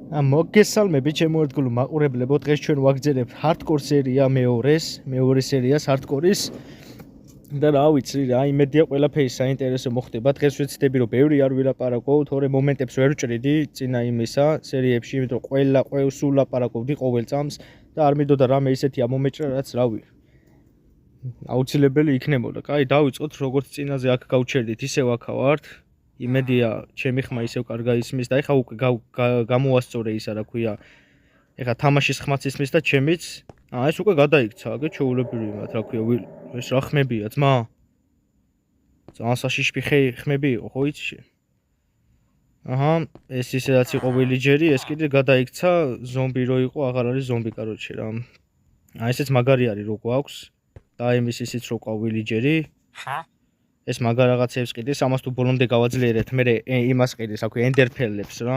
მოგესალმებით ჩემო ერთგულო მაყურებლებო, დღეს ჩვენ ვაგრძელებთ hardcore სერია მეორე სერიას hardcore-ის და რა ვიცი რა, იმედია ყველაფერი საინტერესო მოხდება. დღეს ვეცდები რომ ბევრი არ ვილაპარაკო, თორე მომენტებს ვერ ვჭრიდი წინა იმისა სერიებში, იმიტომ რომ სულ ლაპარაკობდი ყოველ წამს და არ მინდოდა რამე ისეთი ამომეჭრა, რაც რავი. აუცილებელი იქნებოდა. კაი, დავიწყოთ, როგორც წინაზე აქ გავჩერდით, ისევ აქ ვართ. იმედია ჩემი ხმა ისევ კარგა ისმის და ეხა უკვე გამოასწორე ისა რა ქვია. ეხა თამაშის ხმაც ისმის და ჩემიც. ეს უკვე გადაიქცა, აგე ჩეულებრივი მათ რა ქვია. ეს რა ხმებია, ძმა? ძალიან საშიშპი ხმები იყო, ხო იცი? აჰა, ეს ისედაც იყო ვილიჯერი, ეს კიდე გადაიქცა, ზომბი რო იყო, აღარ არის ზომბი, კაროჩე რა. ესეც მაგარი არის რო გვაქვს. და იმის ისიც რო ყვა ვილიჯერი. ეს მაგარ რაღაცებს ყიდეს, ამას თუ ბოლომდე გავაძლიერეთ, მე იმას ყიდეს, რა ქვია, ენდერფელებს რა.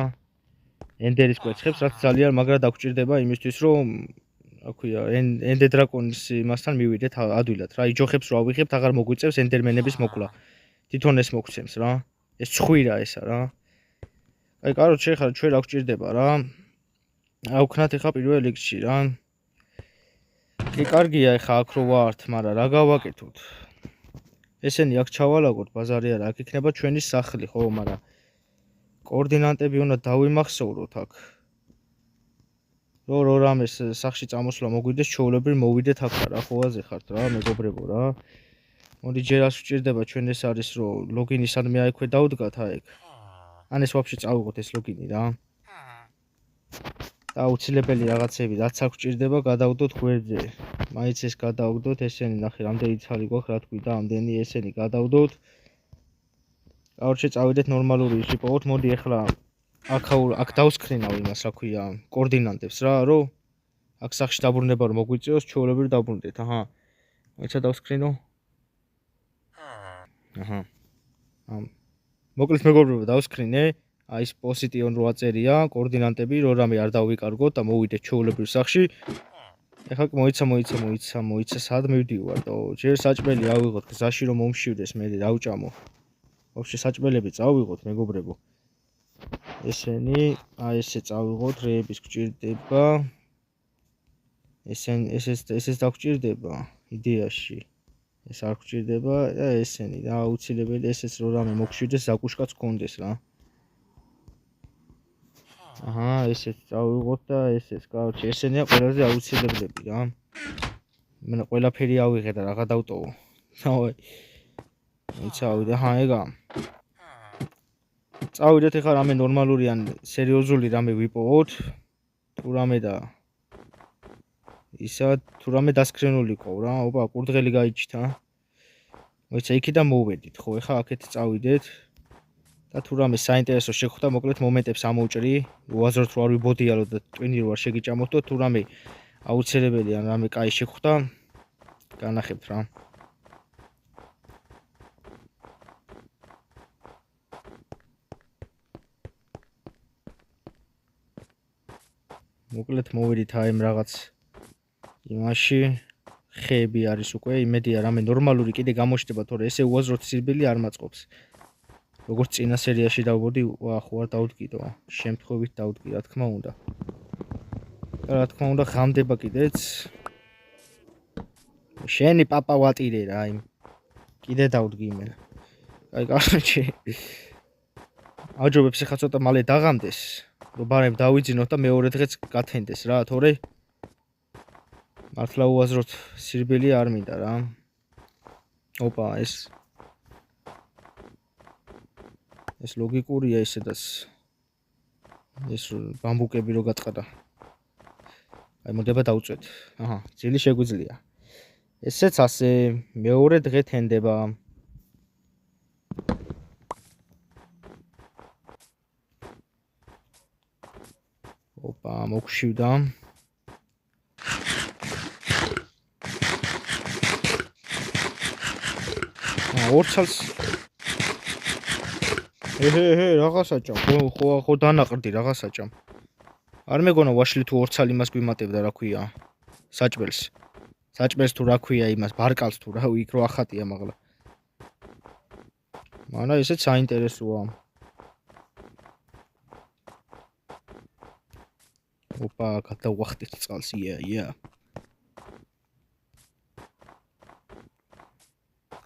ენდერის კვერცხებს, რაც ძალიან მაგრად აღჭირდება იმისთვის, რომ რა ქვია, ენდე დრაკონის იმასთან მივიდეთ ადვილად რა. იჯოხებს რო ავიღებთ, აღარ მოგვიწევს ენდერმენების მოკვლა. თვითონ ეს მოგცემს რა. ეს ცხვირა ესა რა. აი, კაროჩე, ხა ჩვენ რა გვჭირდება რა. ავქნათ ეხა პირველ რიგში რა. კი, კარგია ეხა აქ რო ვართ, მაგრამ რა გავაკეთოთ? ესენი აქ ჩავალაგოთ, ბაზარი არა, აქ იქნება ჩვენი სახლი, ხო, მაგრამ კოორდინატები უნდა დავიმახსოვროთ აქ. რო რამეს სახში წამოსვლა მოგვიდეს, ჩაოლებრივ მოვიდეთ აქ რა, ხოაზე ხართ რა, მეგობრებო რა. მოდი ჯერ ას ვჭირდება ჩვენ ეს არის რომ ლოგინისადმე აიქვე დავდგათ აიქ. ან ეს ვაფშე წავიღოთ ეს ლოგინი რა. და აუცილებელი რაღაცები რაც აქ ვჭირდება, გადავდოთ გვერდზე. მაინც ეს გადავდოთ, ესენი ნახე, რამდენი ცალი გვაქვს, რა თქვი და ამდენი ესენი გადავდოთ. აუჩე წავიდეთ ნორმალური იშიპოვოთ, მოდი ახლა აქ დავსკრინავ იმას, რა ქვია, კოორდინატებს რა, რომ აქ სახში დაბრუნება რომ მოგვიწევს, ჩაოლებრივ დაბრუნდეთ, აჰა. მოიცა დავსკრინო. აჰა. მოკლედ მეგობრებო, დავსკრინე, აი ეს პოზიტიონ რო აწერია, კოორდინატები, რომ რამე არ დავიკარგოთ და მოვიდეთ ჩაოლებრივ სახში. ეხლა მოიცა, სად მივდივარ და ჯერ საჭმელი ავიღოთ, გზაში რომ მომშივდეს, მე დავჭამო. ვაფშე საჭმელები წავიღოთ, მეგობრებო. ესენი, აი ესე წავიღოთ, რეების გვჭირდება. ესეც დაგჭირდება იდეაში. ეს არ გვჭირდება და ესენი და აუცილებელი ესეც რო რამე მოგშვიდეს, ზაკუშკაც გქონდეს რა. აჰა, ესეც წავიღოთ და ესეც, კაროჩე, ესენია ყველაზე აუცილებლები რა. მე ყველაფერი ავიღე და რაღა დავტოვო. დავაი. იცავდი, აჰა, ეგა. წავიდეთ ეხლა რამე ნორმალური ან სერიოზული რამე ვიპოვოთ. თუ რამე და ისა თუ რამე დასკრინული ყო რა. ოპა, კურდღელი გაიჩთა. მოიცა იქიდან მოვედით, ხო, ეხლა აქეთ წავიდეთ. და თუ რამე საინტერესო შეგხვდა, მოკლედ მომენტებს ამოვჭრი, უაზროდ რო არ ვიბოდიალო და ტვინი რო არ შეგიჭამოთ და თუ რამე აუცილებელი ან რამე კაი შეგხვდა, განახებთ რა. მოკლედ მოვიდით აი ამ რაღაც იმაში ხეები არის უკვე, იმედია რამე ნორმალური კიდე გამოჩნდება, თორე ესე უაზროდ სირბილი არ მაწყობს. როგორც წინა სერიაში დავბოდი, ხო არ დავდგიდო, შემთხვევით დავდგი, რა თქმა უნდა. რა თქმა უნდა, ღამდება კიდეც. შენი პაპა ვატირე რა, იმ კიდე დავდგი იმენა. აი, კაროჩე. აჯობებს ახლა ცოტა მალე დაღამდეს, რომ ბარემ დავიძინოთ და მეორე დღეც გათენდეს რა, თორე მართლა უაზროდ სირბილი არ მინდა რა. ოპა, ეს ლოგიკურია ესედაც. ეს ბამბუკები რო გაწყდა. აი, მოდება დავწვეთ. აჰა, ძილი შეგვიძლია. ესეც ასე, მეორე დღე თენდება. ოპა, მოგშვიდა. ორცალს რაღაცაჭამ, ხო დანაყრდი რაღაცაჭამ. არ მეგონა ვაშლი თუ ორცალი მას გვიმატებდა რა ქვია, საჭმელს თუ რა ქვია იმას, ბარკალს თუ რა იქ რო ახატია მაღლა. მაგრამ ესეც საინტერესოა. ოპა, გადავახტეთ წყალს, yeah.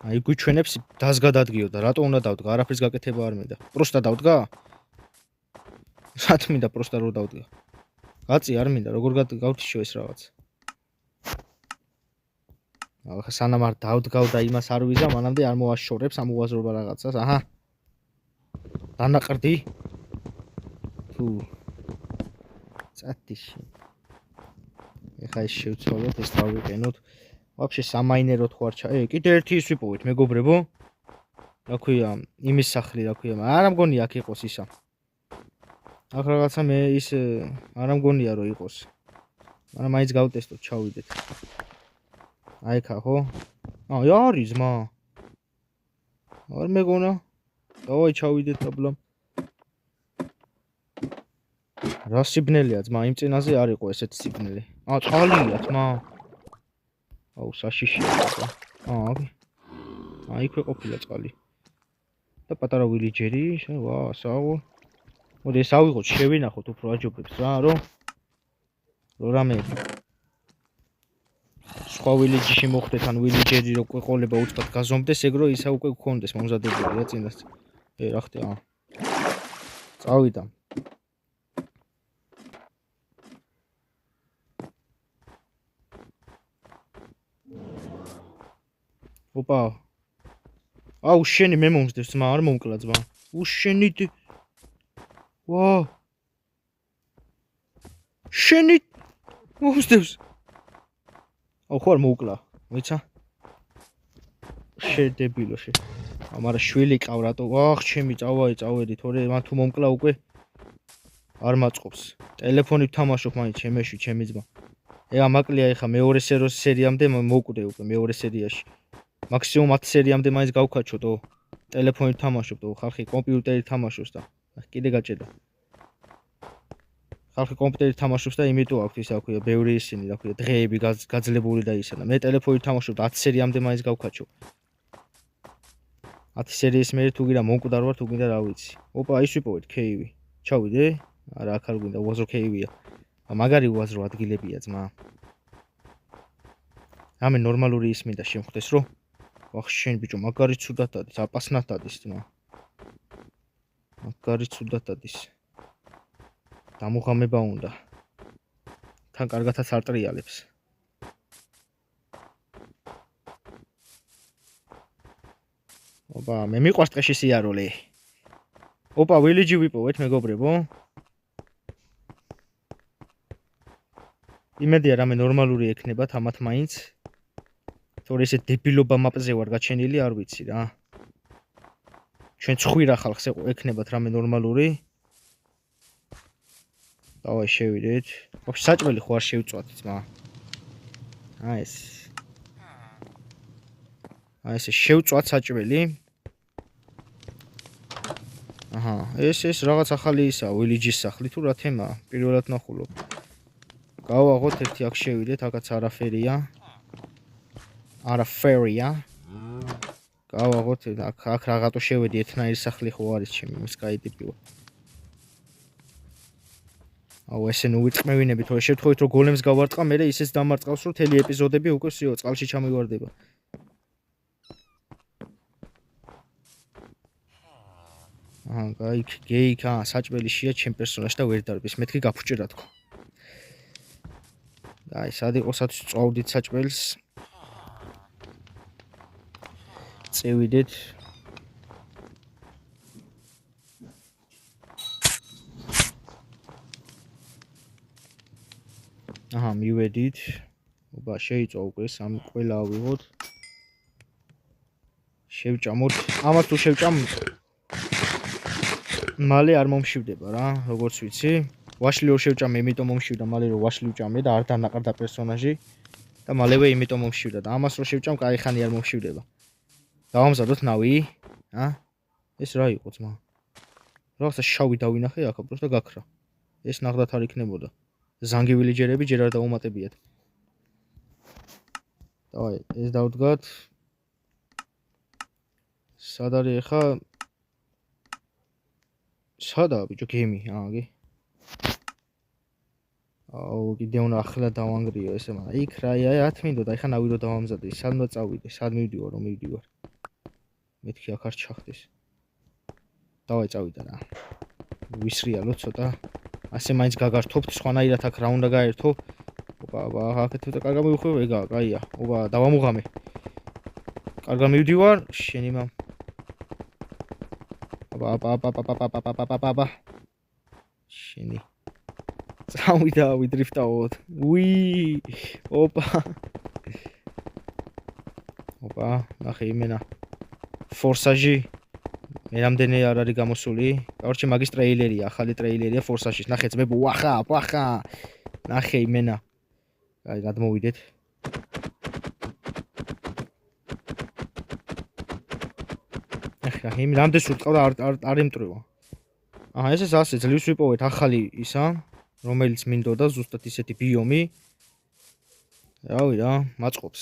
აი გვიჩვენებს დასგადადგიო და რატო უნდა დავდგა? არაფერს გაკეთება არ მინდა. პროსტა დავდგა? სად მინდა პროსტა რო დავდგა? გაწი არ მინდა, როგორ გავთიშო ეს რაღაც. ახლა სანამ არ დავდგავ და იმას არ ვიზა, მანამდე არ მოაშორებს ამ უაზრობა რაღაცას. აჰა. დანაყრდი? თუ წათიში. ეხა ეს შევცვალოთ, ეს დავიყენოთ. Вообще სამაინეროთ ხო არ კიდე ერთი ის ვიპოვეთ, მეგობრებო. რა ქვია, იმის სახლი, რა ქვია, არა მგონია აქ იყოს ისა. აქ რაღაცა მე ის არა მგონია რომ იყოს. მაგრამ მაინც გავტესტოთ, ჩავიდეთ. აი ხა ხო? აი არის მა. არ მეგონა. დავაი ჩავიდეთ დაბლამ. რა სიბნელეა ძმა, იმ წინაზე არ იყო ესეთ სიბნელე. წყალია ძმა. აუ საშიშია ხა. აი ქვე ყოფილა წყალი. და პატარა ვილიჯერი, ვა, საო. მოდი ეს ავიღოთ, შევინახოთ უფრო აჯობებს რა, რომ რამე სხვა ვილიჯში მოხდეთ ან ვილიჯერი რო ყვეყოლება უცბად გაზომდეს, ეგრო ისა უკვე გქონდეს მომზადებული რა წინას. რა ხდება? წავიდა. ოპა. აუ შენი მე მომსდევს ძმა, არ მომკლა ძმა. უშენი ვა. შენი მომსდევს. აუ ხო არ მოუკლა, მოიცა? შედებილო შე. ამარა შვილი ყავ რატო? აх, ჩემი წავედი, თორე მან თუ მომკლა უკვე არ მაწყობს. ტელეფონით თამაშობ მაინც ჩემეში, ჩემი ძმა. ეხა მაკლია ეხა მეორე სერიამდე მოვკვდე უკვე მეორე სერიაში. მაქსიმუმ 10 სერიამდე მაინც გავქაჩოდო. ტელეფონით თამაშობდო, ხალხი კომპიუტერით თამაშობს და კიდე გაჭედა. ხალხი კომპიუტერით თამაშობს და იმიტომ აქვს ისა ქვია, ბევრი ისინი, რა ქვია, დღეები გაძლებული და ისა და მე ტელეფონით თამაშობ და 10 სერიამდე მაინც გავქაჩო. 10 სერიის მერე თუ გინდა მომკვდარ ვარ, თუ გინდა რა ვიცი. ოპა, ის ვიპოვეთ ქეივი. ჩავიდე? არა, აქ არ გვინდა, უაზრო ქეივია. მაგარი უაზრო ადგილებია ძმა. ამე ნორმალური ის მინდა შემხვდეს, რომ ვახ შენ ბიჭო, მაგარი ცუდად დადის, აპასნად დადის ძმა. მაგარი ცუდად დადის. დამუღამება უნდა. თან კარგათაც არ ტრიალებს. ოპა, მე მიყვარს ტყეში სიარული. ოპა, ვილიჯი ვიპოვეთ, მეგობრებო. იმედია რამე ნორმალური ექნება თამათ მაინც. თორე ესე დებილობა მაპზე ვარ გაჩენილი, არ ვიცი რა. ჩვენ ცხვირა ხალხს ექნებათ რამე ნორმალური. დავაი შევიდეთ. ვაფშე საჭმელი ხო არ შევწვათ ძმა. აი ეს შევწვათ საჭმელი. აჰა, ეს რაღაც ახალი ისა, ვილიჯის სახლი თუ რა თემაა? პირველად ნახულობ. გავაღოთ ერთი აქ შევიდეთ, აქაც არაფერია. არაფერია. გავაღოთ აქ რაღაცო შევედი, ეთნაირი სახლი ხო არის ჩემი, მის კაი ტიპია. აუ ესე ნუ ვიწყმევინები, თორე შევთხოვით რომ გოლემს გავარტყა, მე ისეც დამარტყავს რომ თელი ეპიზოდები უკვე სიო წყალში ჩამივარდება. აჰა, გეიქა, საჭმელი შია ჩემ პერსონაჟს და ვერ დარბის, მეთქი გაფუჭერა თქო. აი, სად იყოსაც წვავდით საჭმელს. წევიდეთ. აჰა, მივედით. ოპა, შეიწვა უკვე სამი ყველა ავიღოთ. შევჭამოთ. ამას თუ შევჭამ მალე არ მომშივდება რა, როგორც ვიცი. ვაშლი რო შევჭამე, იმიტომ მომშივდა, მალე რო ვაშლი ვჭამე და არ დანაყრდა პერსონაჟი და მალევე იმიტომ მომშივდა და ამას რო შევჭამ, კაი ხანი არ მომშივდება. დავამზადოთ ნავი. ეს რა იყო ძმა? რაღაცა შავი დავინახე აქ, просто გაქრა. ეს ნახდათ არ იქნებოდა. ზანგი ვილიჯერები ჯერ არ დაუმატებიათ. დავაი, ეს დავდგათ. სად არის ახლა? სადაა ბიჭო გემი? აგი. აუ, კიდე უნდა ახლა დავანგრიო ესე, მაგრამ იქ რა, აი 10 მინდოდა, ეხა ნავი რო დავამზადე, სად უნდა წავიდე, სად მივდივარ, რომ მივდივარ. მეთქი აქ არ ჩახდეს. დავაი წავიდა რა. ვისრიალო ცოტა. ასე მაინც გაგართობთ, სხვანაირად აქ რა უნდა გაერთო. ოპა, აქეთ ცოტა კარგად მივხვევ, ეგაა, კაია. ოპა, დავამუღამე. კარგად მივდივარ, შენი მამ. აპა. შენი. წავიდა, ვიდრიფტავოთ. უი! ოპა. ნახე იმენა. ფორსაჟი. მე რამდენი არ არის გამოსული. კორჩი მაგის ტრეილერია, ახალი ტრეილერია ფორსაჟის. ნახე ძმებო, ვახა. ნახე იმენა. აი, გადმოვიდეთ. ახლა იმ რამდენს ურტყავდა არ იმტრევა. აჰა, ეს ასე ძლივს ვიპოვეთ ახალი ისა, რომელიც მინდოდა ზუსტად ისეთი ბიომი. რავი რა, მაწყობს.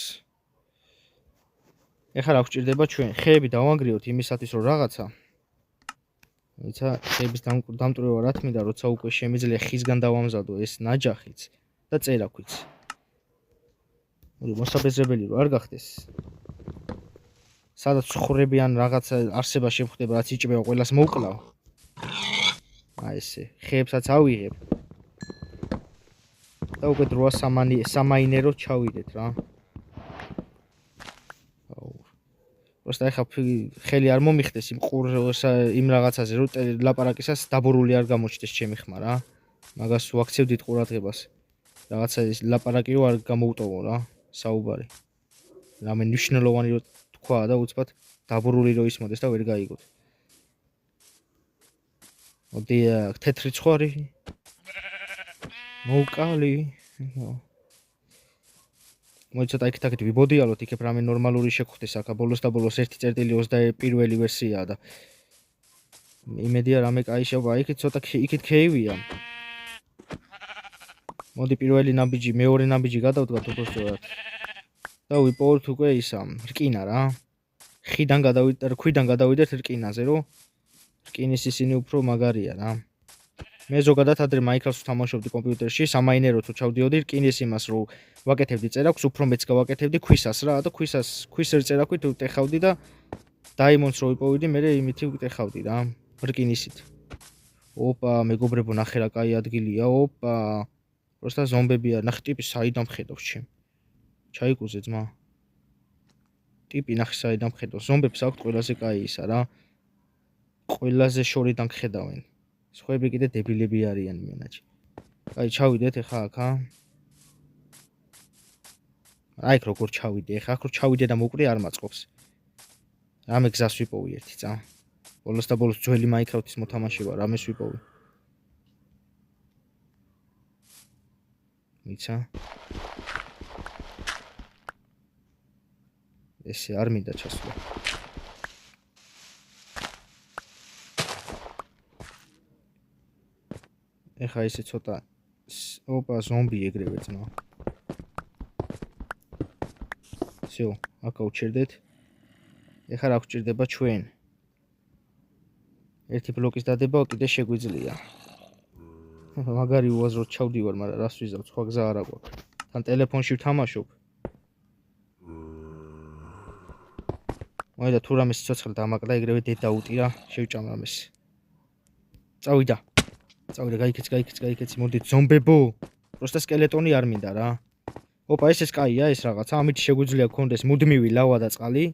ეხლა რა გვჭირდება ჩვენ? ხეები დავანგრიოთ იმისათვის რომ რაღაცა. ისა ხეების დამტრევა რა თქმა, როცა უკვე შემიძლია ხისგან დავამზადო ეს ნაჯახიც და წერაქვიც. მოდი მოსაბეზრებელი რო არ გახდეს. სადაც ხრებიან რაღაცა არსება შევხვდება, რაც იჭმევა, ყველას მოვკლავ. აი ესე, ხეებსაც ავიღებ. და უკვე დროა სამაინეროთ ჩავიდეთ რა. просто ეხა ხელი არ მომიხდეს იმ რაღაცაზე, რომ ლაპარაკისას დაბურული არ გამოჩნდეს ჩემი ხმა რა. მაგას ვაქცევდით ყურადღებას. რაღაცა ის ლაპარაკი რო არ გამოუტოვო რა, საუბარი. რამე მნიშვნელოვანი რო თქვა და უცბად დაბურული რო ისმოდეს და ვერ გაიგოთ. მოდი თეთრი ცხვარი. მოვკალი. მოიცოთ აქეთ ვიბოდიალოთ, იქ რამე ნორმალური შეხვდეს აქ ბოლოს და ბოლოს 1.21 ვერსიაა და იმედია რამე კაი შევა, იქით ცოტა იქით ქეივია. მოდი პირველი ნაბიჯი, მეორე ნაბიჯი გადავდგათ უბრალოდ. და ვიპოვოთ უკვე ისა, რკინა რა. ქვიდან გადავიდეთ რკინაზე, რომ რკინის ისინი უფრო მაგარია რა. მე ზოგადად ადრე Minecraft-ს ვთამაშობდი კომპიუტერში, სამაინეროთ რო ჩავდიოდი რკინის იმას რო ვაკეთებდი წერაქვს, უფრო მეც გავაკეთებდი ქვისას რა და ქვის წერაქვით ვტეხავდი და დაიმონდს რო ვიპოვიდი, მე იმითი ვტეხავდი რა, რკინისით. ოპა, მეგობრებო, ნახე რა კაი ადგილია, ოპა. просто ზომბებია, ნახე ტიპი საიდან მხედავს ჩემ. ჩაიკუზე ძმა. ტიპი ნახე საიდან მხედავს, ზომბებს აქვთ ყველაზე კაი ისა რა. ყველაზე შორიდან მხედავენ. სხვები კიდე დებილები არიან იმენაჩი. აი, ჩავიდეთ ეხა აქა. აი, როგორ ჩავიდე, ეხა აქ რო ჩავიდე და მოკვდე არ მაწყობს. რამე გზას ვიპოვი ერთი წა. ბოლოს და ბოლოს ძველი Minecraft-ის მოთამაშე ვარ, რამეს ვიპოვი. მიცა. ესე არ მინდა ჩასვლა. ეხა ისე ცოტა ოპა ზომბი ეგრევე ძმა. всё, აკა უჩერდეთ. ეხა რა გვჭირდება ჩვენ? ერთი ბლოკის დადება კიდე შეგვიძლია. მაგარი უაზროდ ჩავდივარ, მაგრამ რას ვიზავ, სხვა გზა არ აქვს. თან ტელეფონში ვთამაშობ. მოიდა თუ რამე სიცოცხლე დამაკდა, ეგრევე დედა უტირა, შევჭამრამეს. წავიდა, გაიქეცი, მოდით ზომბებო. просто სკელეტონი არ მინდა რა. ოპა, ეს კაია, ეს რაღაცა, ამით შეგვიძლია გქონდეს მუდმივი ლავა და წყალი.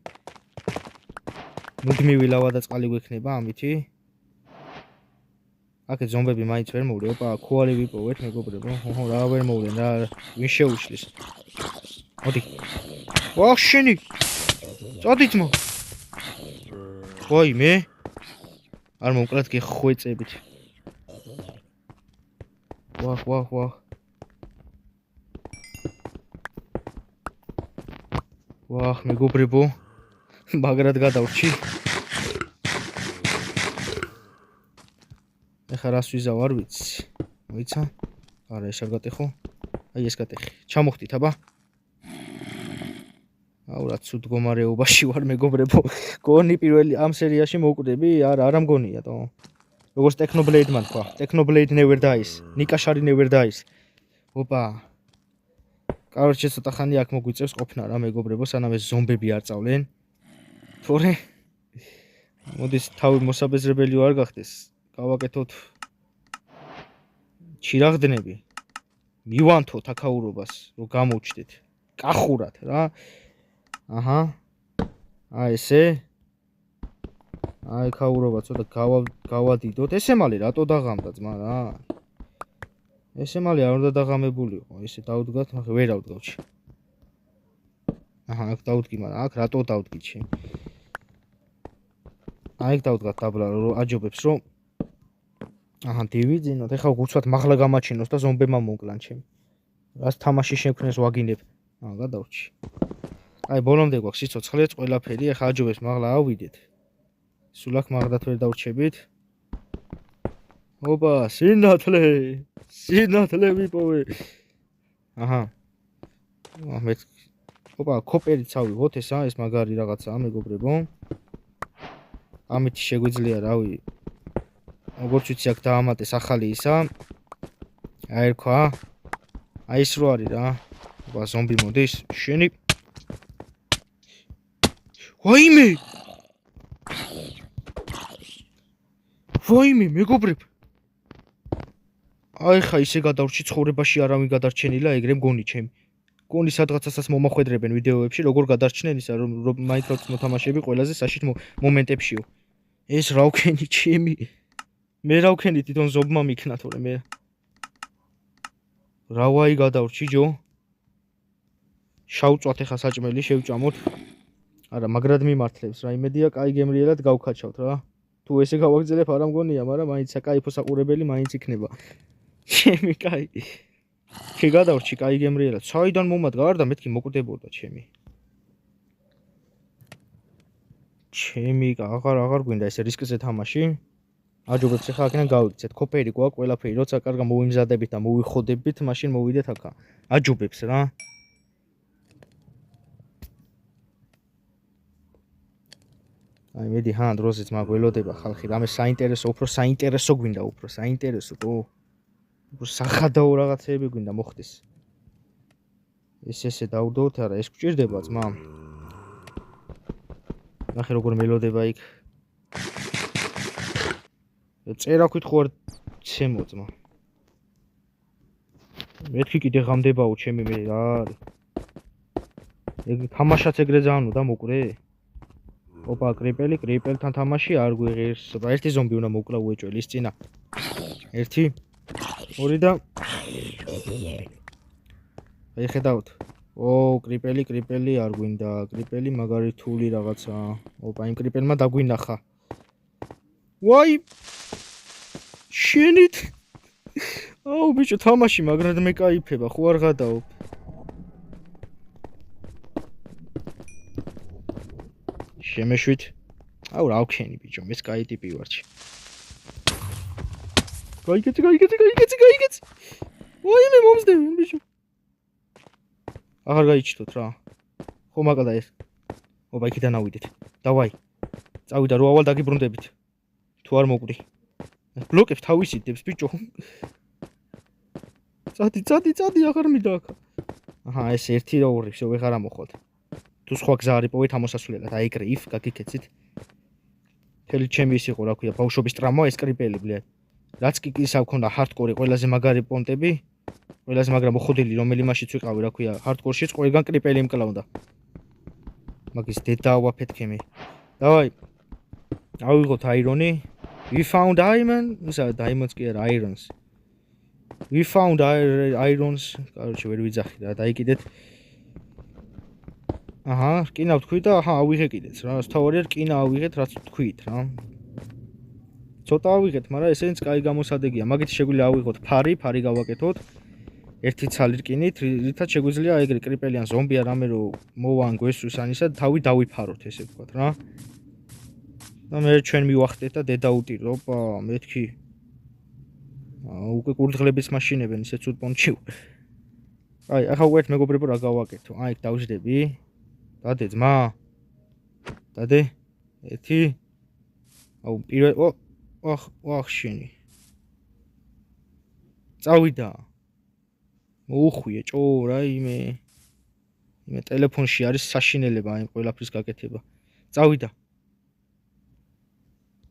გვექნება ამითი. აქეთ ზომბები მაინც ვერ მოვლენ, ოპა, ქუალი ვიპოვეთ, მეგობრებო. ოჰო, რა ვერ მოვლენ, რა ვინ შეუშლის. მოდი. ვახ შენი. წოდით მო. ვაი მე. არ მომკლათ გეხვეწებით. ვახ. ვახ, მეგობრებო. მაგრად გადავრჩი. ეხა რას ვიზავ არ ვიცი. მოიცა? არა, ეს არ გატეხო. აი ეს გატეხი. ჩამოხდით, აბა. აუ რა ცუდ მდგომარეობაში ვარ, მეგობრებო. გონი პირველი ამ სერიაში მოვკვდები? არა მგონია თო. როგორც Technoblade-მან თქვა. Technoblade never dies. Nikashari never dies. ოპა. Короче, ცოტა ხანი აქ მოგვიწევს ყოფნა რა მეგობრებო, სანამ ეს ზომბები არ წავლენ. თორე მოდის თავი მოსაბეზრებელი არ გახდეს. გავაკეთოთ ჩირაღდნები. მივანთოთ აქაურობას, რომ გამოჩდეთ. კახურად რა. აჰა. აი ესე. აი ქაურობა ცოტა გავადიდოთ. ესე მალე რატო დაღამდა ძმა რა? ესე მალე არ უნდა დაღამებულიყო. ესე დავდგათ, მაგრამ ვერ ავდგავში. აჰა, აქ დავდგი, მაგრამ აქ რატო დავდგი ჩემ? აი აქ დავდგათ დაბლა, რომ აჯობებს რომ აჰა, დივიძინოთ. ეხლა უცბად მაღლა გამაჩინოს და ზომბებმა მოკლან ჩემ. რას თამაში შექმნეს ვაგინებ. აა, გადავრჩი. აი, ბოლომდე გვაქვს სიცოცხლეც ყველაფერი, ეხლა აჯობებს მაღლა ავიდეთ. სულ აქ მაღლად ვერ დავრჩებით. ოპა, სინათლე ვიპოვე. აჰა. მე ოპა, კოპერიც ავიღოთ ესა, ეს მაგარი რაღაცაა, მეგობრებო. ამით შეგვიძლია, რავი, როგორც ვიცი, აქ დაამატეს ახალი ისა. აი ერქვა. აი ეს რო არის რა. ოპა, ზომბი მოდის. შენი. ვაიმე, მეგობრებ. აი ხა ისე გადავრჩი ცხოვრებაში არავინ გადარჩენილა, ეგრე მგონი ჩემი. მგონი სადღაცასაც მომახვედრებენ ვიდეოებში, როგორ გადარჩნენ ისა, რომ Minecraft-ს მოთამაშეები ყველაზე საშით მომენტებშიო. ეს რა ვქენი ჩემი? მე რა ვქენი თვითონ ზობმა მიქნა თორე მე. რა ვაი გადავრჩი ჯო? შავწვათ ეხა საჭმელი შევჭამოთ. არა, მაგრად მიმართლებს რა, იმედია კაი გემრიელად გავქაჩავთ რა. თუ ესე გავაგზელებ არა მგონია, მაგრამ მაინც საკაიფო საყურებელი მაინც იქნება. ჩემი კაი. კი გადავრჩი კაი გემრიელად. საიდან მომადგა არ და მეთქი მოკვდებოდა ჩემი. ჩემი აღარ გვინდა ეს რისკზე თამაში. აჯობებს ახლა აქედან გავიქცეთ. კოპერი გვაქვს, ყველაფერი, როცა კარგა მოვიმზადებით და მოვიხოდებით, მაშინ მოვიდეთ აქა. აჯობებს რა. აი მედი ჰან დროზეც მაგველოდება ხალხი, რამე საინტერესო, უფრო საინტერესო გვინდა, უფრო საინტერესო, ო. უფრო სახადაო რაღაცეები გვინდა მოხდეს. ესე დავდოთ, არა, ეს გვჭირდება ძმა. ნახე როგორ მელოდება იქ. წერაქვით ხო არ ცემო ძმა. მეთქი კიდე ღამდებაო ჩემი მე რა არის. ეგ თამაშაც ეგრე ძაანო და მოკვდე. ოპა, კრიპელთან თამაში არ გვიღირს. ერთი ზომბი უნდა მოკლა უეჭველი ის წინა. ერთი, ორი და აი ხედავთ. ო, კრიპელი არ გვინდა. კრიპელი მაგარი თული რაღაცა. ოპა, იმ კრიპელმა დაგვინახა. ვაი! შენით. აუ, ბიჭო, თამაში მაგრად მეკაიფება, ხო არ გადაო. შემეშვით. აუ, რა ვქენი ბიჭო, მე სკაი ტიპი ვარჩი. გაიგეცი. ვაიმე მომსდევენ ბიჭო. აღარ გაიჩნდოთ რა. ხო მაგალა ეს. ოპა, იქიდან ავიდეთ. დავაი. წავიდა რო ავალ დაგიბრუნდებით. თუ არ მოკვდი. ბლოკებს თავისი დებს ბიჭო. წადი, აღარ მინდა აქ. აჰა, ეს ერთი და ორი, всё, ვეღარ ამოხვალთ. თუ სხვა გზა არ იპოვეთ ამოსასვლელად, აი ეგრე if გაგიქეცით. თელი ჩემი ის იყო, რა ქვია, ბავშვობის ტრამა ეს კრიპელი, ბლია. რაც კი ისა გქონდა ჰარდკორი, ყველაზე მაგარი პონტები, ყველაზე მაგრა მოხოდილი, რომელი მაშიც ვიყავი, რა ქვია, ჰარდკორშიც ყველგან კრიპელი მკლავდა. მაგის დედა ავაფეთქე მე. დავაი. ავიღოთ აირონი. We found diamond, ისა diamonds კი არა, irons. We found irons, короче, ვერ ვიძახი რა, დაიკიდეთ. აჰა, რკინა ვთქვით და აჰა, ავიღე კიდეც რა, თავარია რკინა ავიღეთ, რაც ვთქვით რა. ცოტა ავიღეთ, მაგრამ ესენიც კაი გამოსადეგია. მაგით შეგვიძლია ავიღოთ ფარი გავაკეთოთ. ერთი ცალი რკინით, რითაც შეგვიძლია ეგრე კრიპელი ან ზომბი ან რამე რო მოვან გვესვრის ან ისა თავი დავიფაროთ, ესე ვთქვათ რა. და მე ჩვენ მივახტეთ და დედა უტირო, ოპა, მეთქი. უკვე კურდღლების მაშინებენ, ისე ცუდ პონჩი. აი, ახლა უერთოდ მეგობრებო რა გავაკეთო? აი, დავждები. დადე ძმა. დადე. ერთი. აუ, პირველ ვახ შენი. წავიდა. მოუხვიე ჭო რა იმე ტელეფონში არის საშინელება აი ყველაფრის გაკეთება. წავიდა.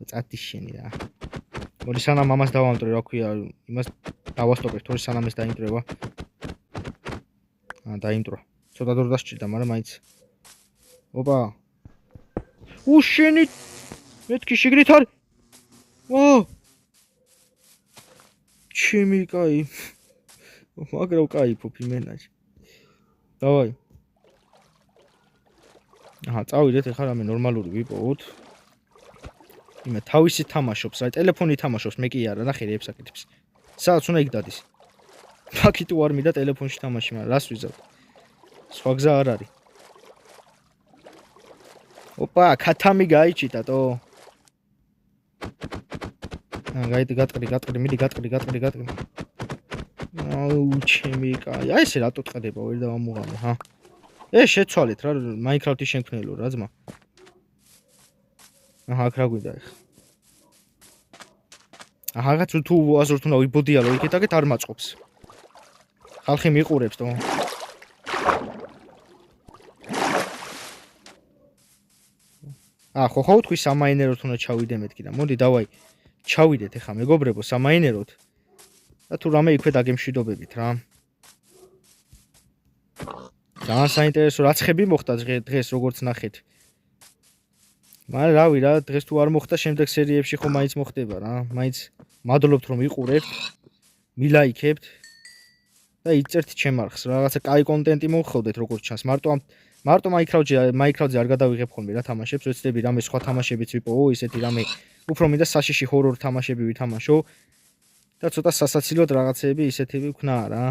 წათი შენი რა. მოდი სანამ ამას დავამტვრე რა ქვია, იმას დავასტოპებ, თორე სანამ ეს დაიმტრევა. დაიმტრა. ცოტა დრო დასჭირდა, მაგრამ მაინც. ოპა. უშენი მეთქი შიგნით არის. ო! ჩემი კაი. მაგრამ кайფობ იმენაში. დავაი. წავიდეთ ახლა რამე ნორმალური ვიპოვოთ. იმე თავისი თამაშობს, აი ტელეფონი თამაშობს, მე კი არა, ნახე რეებს აკეთებს. სადაც უნდა იქ დადის. ფაქიტო არ მინდა ტელეფონში თამაში, მაგრამ რას ვიზავ? სხვა გზა არ არის. ოპა, ქათამი გაიჩიტატო. გატყრი, მიდი გატყრი. აუ, ჩემი კაი. აი ესე რატო ტყდება, ვერ დავამუღამე, ჰა. შეცვალეთ რა, მაინკრაფტის შემქმნელო რა ძმა. აქ რა გვინდა ახლა. რაღაც თუ აზრთ უნდა ვიბოდიალო იქეთ არ მაწყობს. ხალხი მიყურებს თო. ხო თქვი სამაინეროთ უნდა ჩავიდე მეთქი და მოდი დავაი ჩავიდეთ ახლა მეგობრებო სამაინეროთ. და თუ რამე იქვე დაგემშვიდობებით რა. ძალიან საინტერესო რაცხები მოხდა დღეს როგორც ნახეთ. მაგრამ რავი რა დღეს თუ არ მოხდა შემდეგ სერიებში ხომ მაინც მოხდება რა. მაინც მადლობთ რომ იყურებთ, მილაიქებთ და იწერთ ჩემარხს. რაღაცა კაი კონტენტი მოვხდეთ როგორც ჩანს. მარტო მაინკრაფტზე არ გადავიღებ ხოლმე რა თამაშებს, ვეცდები რამე სხვა თამაშებიც ვიპოვო, ისეთი რამე უფრო მინდა საშიში ჰორორ თამაშები ვითამაშო და ცოტა სასაცილოდ რაღაცეები ისეთები ვქნა რა.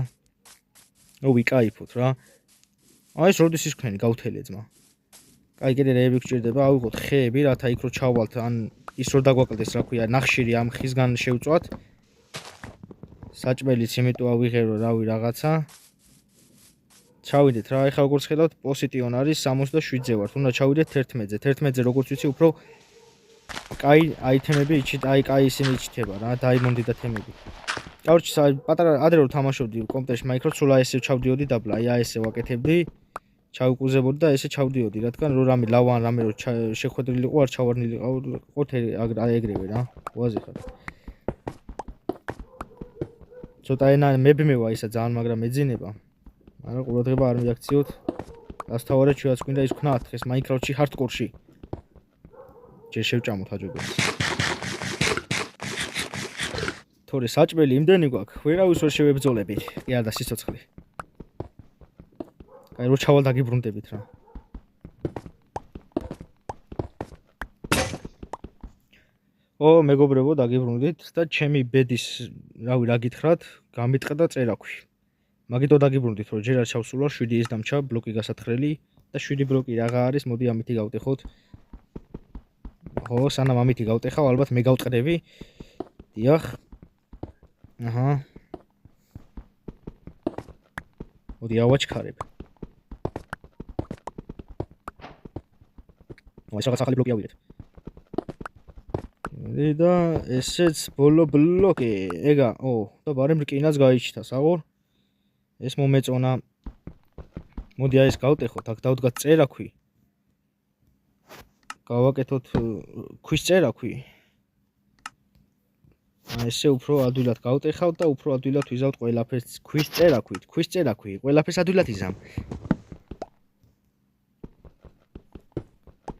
ვიკაიფოთ რა. აი ეს როდის ის ქნენი გავთელე ძმა. კაი კიდე რეები გჭირდება, ავიღოთ ხეები, რათა იქ რო ჩავალთ, ან ის რო დაგვაკლდეს, რა ქვია, ნახშირი ამ ხისგან შევწვათ. საჭმელიც იმიტომ ავიღერო, რავი, რაღაცა. ჩავიდეთ რა, ეხლა როგორც ხედავთ, პოსიტიონ არის 67-ზე ვართ. უნდა ჩავიდეთ 11-ზე. 11-ზე როგორც ვიცი, უფრო კაი აიტემები იჩით, აი კაი ისინი იჩითება რა, დაიმონდი და თემები. კაუჩი პატარა ადრე რომ თამაშობდი კომპიუტერში მაინკრაფტს, სულ ესე ჩავდიოდი დაბლა, აი ესე ვაკეთებდი. ჩავიკუზებოდი და ესე ჩავდიოდი, რადგან რო რამე ლავან რამე რო შეხვედრილი ყო, არ ჩავარნილი ყოთ ეგრევე რა. ვაზი ხარ. ცოტა ენა მებმევა ისა ძალიან, მაგრამ მეძინება. მაგრამ ყურადღება არ მიაქციოთ. დასთავარეთ ჩვენც გვინდა ის ვქნათ დღეს მაინკრაფტში ჰარდკორში. ჯერ შევჭამოთ აჯობებს. თორე საჭმელი იმდენი გვაქვს, ვერავის ვერ შევებძოლებით. კი არა და სიცოცხლე. აი რო ჩავალ დაგიბრუნდებით რა. მეგობრებო დაგიბრუნდით და ჩემი ბედის რავი რა გითხრათ, გამიტყდა წერაქვი. მაგითო დაგიბრუნდით რომ ჯერ არ ჩავსულა 7 ის დამჩა ბლოკი გასათხრელი და 7 ბლოკი რაღა არის, მოდი ამითი გავტეხოთ. სანამ ამითი გავტეხავ, ალბათ მე გავტყდები. დიახ. აჰა. მოდი ავაჩქარებ. ეს რაღაც ახალი ბლოკი ავიდეთ. და ესეც ბოლო ბლოკი. ეგა, და ბარემ რკინაც გაიჩნდა, საღორ. ეს მომეწონა. მოდი აი ეს გავტეხოთ, აქ დავდგათ წერაქვი. გავაკეთოთ ქვის წერაქვი. ესე უფრო ადვილად გავტეხავთ და უფრო ადვილად ვიზავთ ყველაფერს ქვის წერაქვი, ყველაფერს ადვილად იზამ.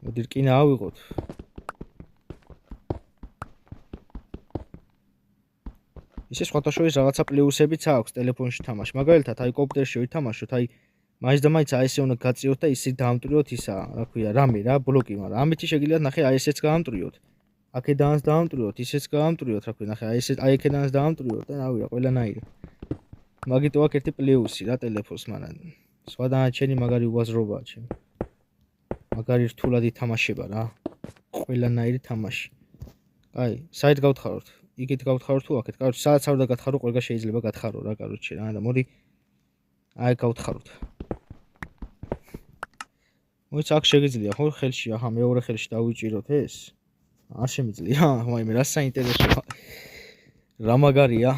მოდი რკინა ავიღოთ. ისე სხვათა შორის რაღაცა პლუსებიც აქვს ტელეფონში თამაში. მაგალითად, აი კომპიუტერში ვითამაშოთ, აი მაინც და მაინც აი ესე უნდა გაწიოთ და ისე დაამტვრიოთ ისა, რა ქვია, რამე რა, ბლოკი, მაგრამ ამითი შეგიძლიათ ნახე აი ესეც გაამტვრიოთ. აქედანაც დაამტვრიოთ, ისეც გაამტვრიოთ, რა ქვია, ნახე აი ესე აი აქედანაც დაამტვრიოთ და რავი რა, ყველანაირი. მაგიტო აქ ერთი პლუსი რა ტელეფონს, მაგრამ სხვა დანარჩენი მაგარი უაზრობაა ჩემი. მაგარი რთულად ითამაშება რა. ყველანაირი თამაში. აი, საით გავთხაროთ? იქით გავთხარო თუ აქეთ. კაროჩე, სადაც არ უნდა გათხარო, ყველგან შეიძლება გათხარო რა, კაროჩე რა. და მოდი აი გავთხაროთ. მოიცა აქ შეგიძლია ხო ხელში, აჰა, მეორე ხელში დავიჭიროთ ეს. არ შემიძლია? მაიმე რა საინტერესოა. რა მაგარია?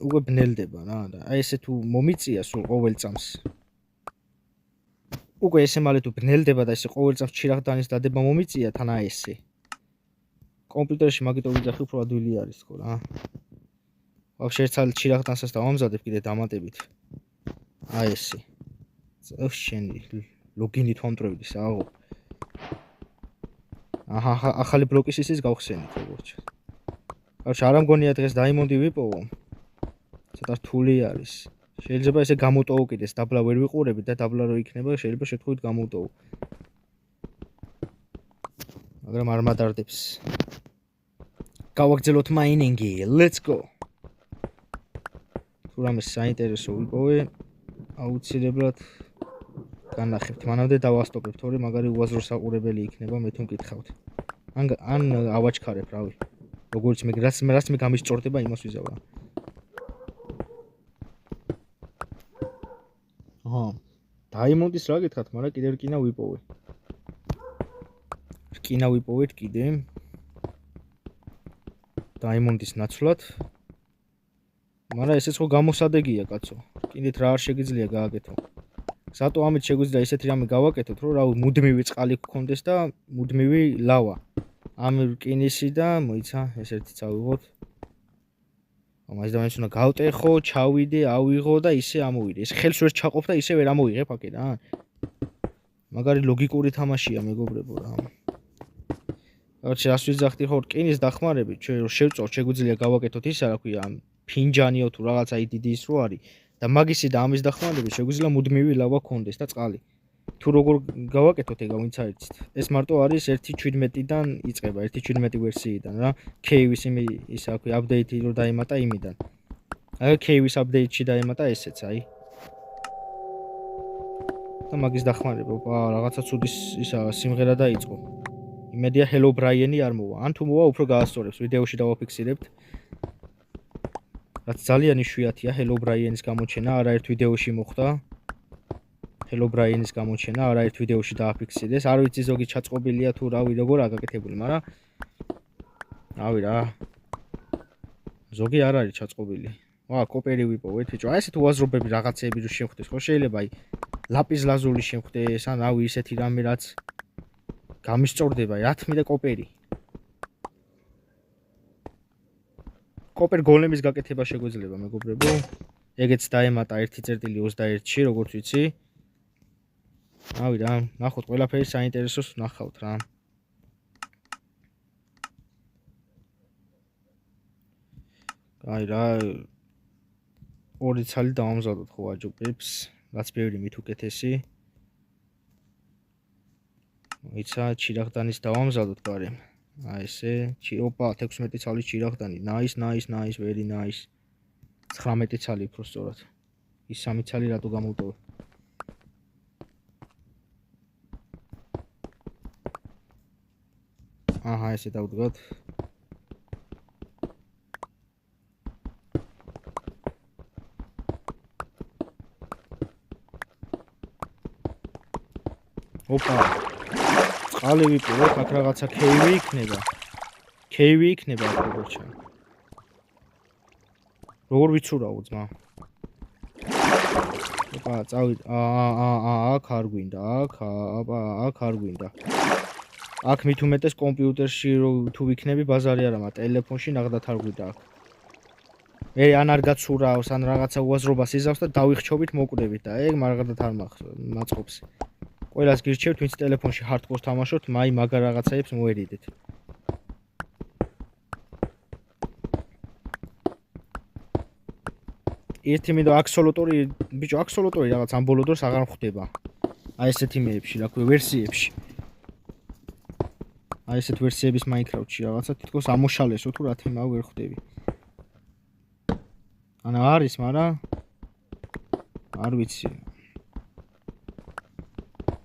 უკვე ბნელდება რა და აი ესე თუ მომიწია სულ ყოველ წამს უკვე ესე მალე თუ ბნელდება და ესე ყოველ წამს ჩირაღდანის დადება მომიწია თან აი ესე კომპიუტერში მაგიტო ვიძახი უფრო ადვილი არის ხო რა ვაფშე ერთად ჩირაღდანსაც დავამზადებ კიდე დამატებით აი ესე წევს შენი ლოგინით ვამტრევდი სააღო აჰა ახალი ბლოკის ისიც გავხსენით როგორც კარჩ არ ამგონია დღეს დაიმონდი ვიპოვო ცოტა რთული არის შეიძლება ესე გამოტოვო კიდეს დაბლა ვერ ვიყურებით და დაბლა რო იქნება შეიძლება შეთხოვით გამოტოვო მაგრამ არ მადარდებს გავაგრძელოთ მაინინგი let's go თუ რამე საინტერესო ვიპოვე აუცილებლად განახებთ მანამდე დავასტოპებ თორე მაგარი უაზრო საყურებელი იქნება მე თუ მკითხავთ ან ავაჩქარებ რავი როგორც მე რაც მე გამისწორდება იმას ვიზავ რა აჰა დაიმონდის რა გითხათ მაგრამ კიდე რკინა ვიპოვეთ კიდე დაიმონდის ნაცვლად მაგრამ ესეც ხო გამოსადეგია კაცო კიდით რა არ შეგიძლია გააკეთო სატო ამით შეგვიძლია ისეთი რამე გავაკეთოთ რომ რავი მუდმივი წყალი გქონდეს და მუდმივი ლავა ამ რკინისი და მოიცა ეს ერთი წავიღოთ ამას და მაინც უნდა გავტეხო ჩავიდე ავიღო და ისე ამოვიდე ეს ხელს ვერ ჩაყოფ და ისე ვერ ამოიღებ აკე რა მაგარი ლოგიკური თამაშია მეგობრებო რა რაც რას ვიძახდი ხო რკინის დახმარებით შევწორ შეგვიძლია გავაკეთოთ ისა რა ქვია ფინჯანიო თუ რაღაცა დიდი ის რო არის და მაგისი და ამის დახმარებით შეგვიძლია მუდმივი ლავა გქონდეს და წყალი თუ როგორ გავაკეთოთ ეგ ვინც აიცით ეს მარტო არის 1.17-დან იწყება 1.17 ვერსიიდან რა K-ვის ისა ქვია აპდეიტი რო დაემატა იმიდან აი K-ვის აპდეიტში დაემატა ესეც აი და მაგის დახმარება ოპა რაღაცა ცუდის ისა სიმღერა დაიწყო იმედია Hello Brian-ი არ მოვა ან თუ მოვა უფრო გაასწორებს ვიდეოში დავაფიქსირებთ რაც ძალიან იშვიათია Hello Brian-ის გამოჩენა არაერთ ვიდეოში მოხდა Hello Brian-ის გამოჩენა არაერთ ვიდეოში დააფიქსირეს არ ვიცი ზოგი ჩაწყობილია თუ რავი როგორ აგაკეთებული მაგრამ რავი რა ზოგი არ არის ჩაწყობილი ვა კოპერი ვიპოვეთ ბიჭო აი ესეთ უაზრობები რაღაცეები რო შევხვდეს ხო შეიძლება აი ლაპის ლაზული შევხვდეს ან რავი ისეთი რამე რაც გამისწორდება 10 მილე კოპერი კოპერ გოლემის გაკეთება შეგვეძლება მეგობრებო ეგეც დაემატა 1.21-ში როგორც ვიცი რავი რა ნახოთ ყველაფერი საინტერესოს ნახავთ რა აი რა ორი ცალი დავამზადოთ ხო აჯობებს რაც ბევრი მით უკეთესი მოიცა ჩირაღდანის დავამზადოთ გარემ აი ესე ოპა 16 ცალი ჩირაღდანი nice very nice 19 ცალი უფრო სწორად ის 3 ცალი რატო გამოვტოვე აჰა ესე დავდგათ ოპა წყალი ვიპოვეთ აქ რაღაცა K-ვი იქნება როგორ ჩა როგორ ვიცურაო ძმა ოპა წავიდ აქ არ გვინდა აქ არ გვინდა აქ მით უმეტეს კომპიუტერში თუ ვიქნები ბაზარი არა მაგრამ ტელეფონში ნახდათ არ გვინდა აქ მე ან არ გაცურავს ან რაღაცა უაზრობას იზავს და დავიხჩობით მოკვდებით და ეგ მარადად არ მაწყობს ყველას გირჩევთ ვინც ტელეფონში ჰარდკორს თამაშობთ მაი მაგარ რაღაცაებს მოერიდეთ ერთი მინდა აქსოლოტორი ბიჭო აქსოლოტორი რაღაც ამ ბოლო დროს აღარ ხდება აი ესეთ იმეებში რა ქვია ვერსიებში აი ესეთ ვერსიების Minecraft-ში რაღაცა თითქოს ამოშალესო თუ რა თემა ვერ ხვდები ანა არის მაგრამ არ ვიცი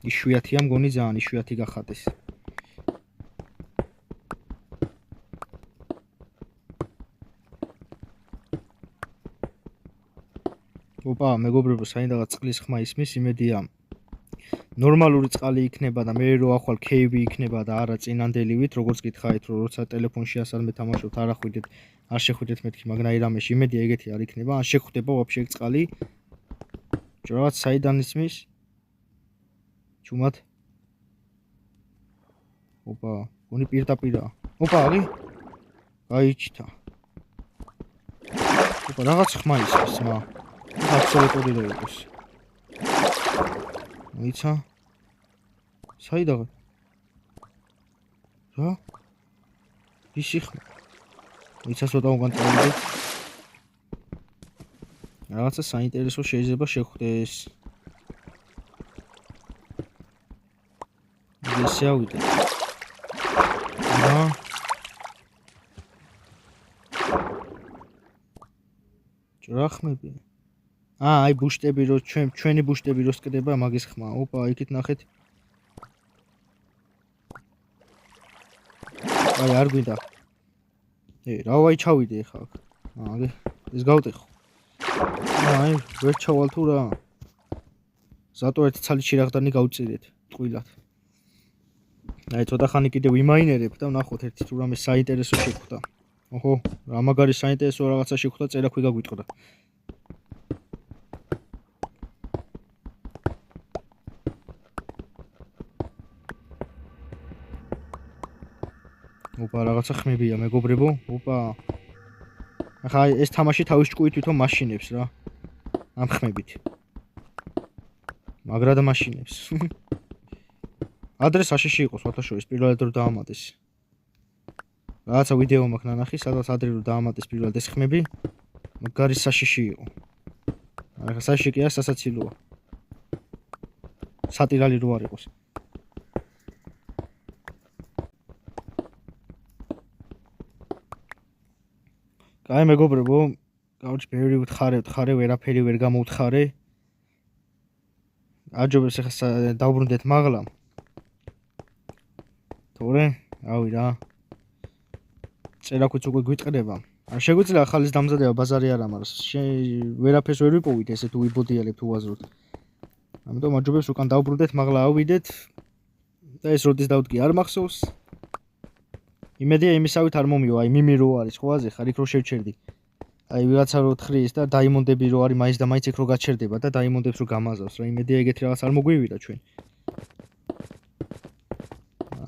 იშვიათია მგონი ძალიან იშვიათი გახადეს ოპა მეგობრებო საინდაღაც წყლის ხმა ისმის იმედია ნორმალური წყალი იქნება და მე რო ახვალ KB იქნება და არა წინანდელივით, როგორც გითხარით, რომ როცა ტელეფონში ასალმე თამაშობთ, არ ახვიდეთ, არ შეხვიდეთ მეთქი, მაგრამ რამეში იმედი ეგეთი არ იქნება, ან შეხვდება ვაფშე წყალი. რაღაც საიდან ისმის? ჩუმად. ოპა, გონი პირდაპირა. ოპა, არი? გაიჩთა. ოპა, რაღაც ხმა ისმის, მა. აბსოლუტური რო იყოს. მოიცა? საიდან? რა? ისი ხმა? მოიცა ცოტა უკან წავიდეთ. რაღაცა საინტერესო შეიძლება შეხვდეს. ესე ავიდეთ. რა? ჭრახმები? აი ბუშტები რო ჩვენი ბუშტები რო სკდება მაგის ხმა. ოპა, იქით ნახეთ. აი არ გვინდა. რა ვაი ჩავიდე ხა აქ. აი ეს გავტეხო. აი ვერ ჩავალ თუ რა. ზატო ერთი ცალი ჩირაღდანი გავწირეთ ტყვილად. აი ცოტა ხანი კიდე ვიმაინერებ და ვნახოთ ერთი თუ რამე საინტერესო შეხვდა. ოჰო, რა მაგარი საინტერესო რაღაცა შეხვდა, წერაქვი გაგვიტყდა. ოპა, რაღაცა ხმებია, მეგობრებო. ოპა. ახლა ეს თამაში თავის ჭკუით თვითონ მაშინებს რა. ამ ხმებით. მაგრა და მაშინებს. ადრე საშიში იყო სვათაშორის პირველად რო დაამატეს. რაღაცა ვიდეო მაქვს ნანახი, სადაც ადრე რო დაამატეს პირველად ეს ხმები, მაგარი საშიში იყო. ახლა საშიში კი არა, სასაცილოა. სატირალი რო არ იყოს. კაი მეგობრებო, გავჩი ბევრი ვთხარე, ვერაფერი ვერ გამოვთხარე. აჯობებს ახლა დავბრუნდეთ მაღლა. თორე, რავი რა. წერაქვიც უკვე გვიტყდება. არ შეგვიძლია ახალის დამზადება ბაზარი არა, მაგრამ ვერაფერს ვერ ვიპოვით ესე თუ ვიბოდიალებთ უაზროდ. ამიტომ აჯობებს უკან დავბრუნდეთ, მაღლა ავიდეთ. და ეს როდის დავდგი არ მახსოვს. იმედია იმისავით არ მომივა, აი მიმი რო არის ხო აზე ხარ იქ რო შევჩერდი. აი ვიღაცა რო თხრის და დაიმონდები რო არის მაინც და მაინც იქ რო გაჩერდება და დაიმონდებს რო გამაზავს რა. იმედია ეგეთი რაღაც არ მოგვივიდა ჩვენ.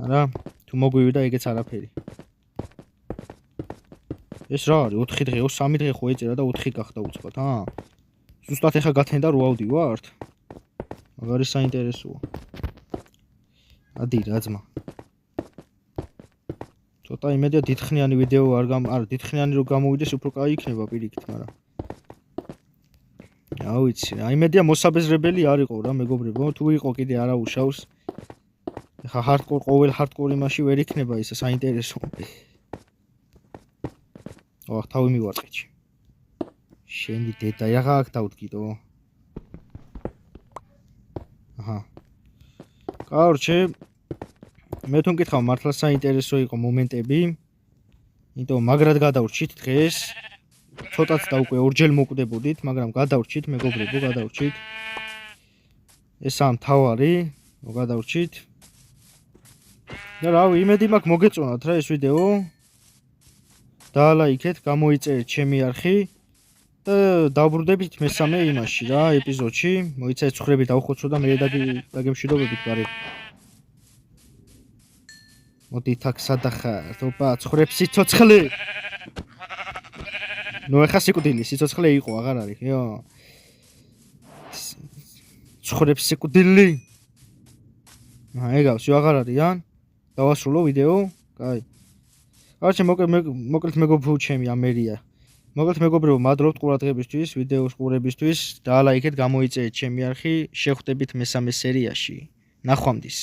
არა, თუ მოგვივიდა ეგეც არაფერი. ეს რა არის 4 დღეო 3 დღე ხო ეწერა და 4 გახდა უცბად, ჰა? ზუსტად ეხა გათენდა რო ავდივართ. მაგარი საინტერესოა. ადი რა ძმა. ცოტა იმედია დიდხნიანი ვიდეო არა დიდხნიანი რო გამოვიდეს უფრო კაი იქნება პირიქით, მაგრამ რა ვიცი, რა იმედია მოსაბეზრებელი არ იყო რა მეგობრებო, თუ იყო კიდე არა უშავს. ეხა ყოველ ჰარდკორ იმაში ვერ იქნება ისე საინტერესო. ოღ თავი მივარყიჩი. შენი დედა რა აქ დავდგიდო? აჰა. კარჩე მე თვითონ მკითხავ მართლა საინტერესო იყო მომენტები. იმიტომ მაგრად გადავრჩით დღეს. ცოტაც და უკვე ორჯერ მოკვდებოდით, მაგრამ გადავრჩით მეგობრებო, გადავრჩით. ესაა მთავარი, გადავრჩით. და რავი, იმედი მაქვს მოგეწონათ რა ეს ვიდეო. დაალაიქეთ, გამოიწერეთ ჩემი არხი და დავბრუნდებით მესამე იმაში რა, ეპიზოდში. მოიცა ცხრები დავხოცო და მე დაგემშვიდობებით გარეთ. მოდით აქ სადახართ, ოპა, ცხრებს სიცოცხლე. ნუ ეხა სიკვდილი, სიცოცხლე იყო, აღარ არის, იო. ცხრებს სიკვდილი. ეგავს, აღარ არიან. დავასრულო ვიდეო. კაი. არჩე მოკლედ მეგობრებო ჩემი ამერია. მოკლედ მეგობრებო, მადლობთ ყურადღებისთვის, ვიდეოს ყურებისთვის. დაალაიქეთ, გამოიწერეთ ჩემი არხი, შეხვდებით მესამე სერიაში. ნახვამდის.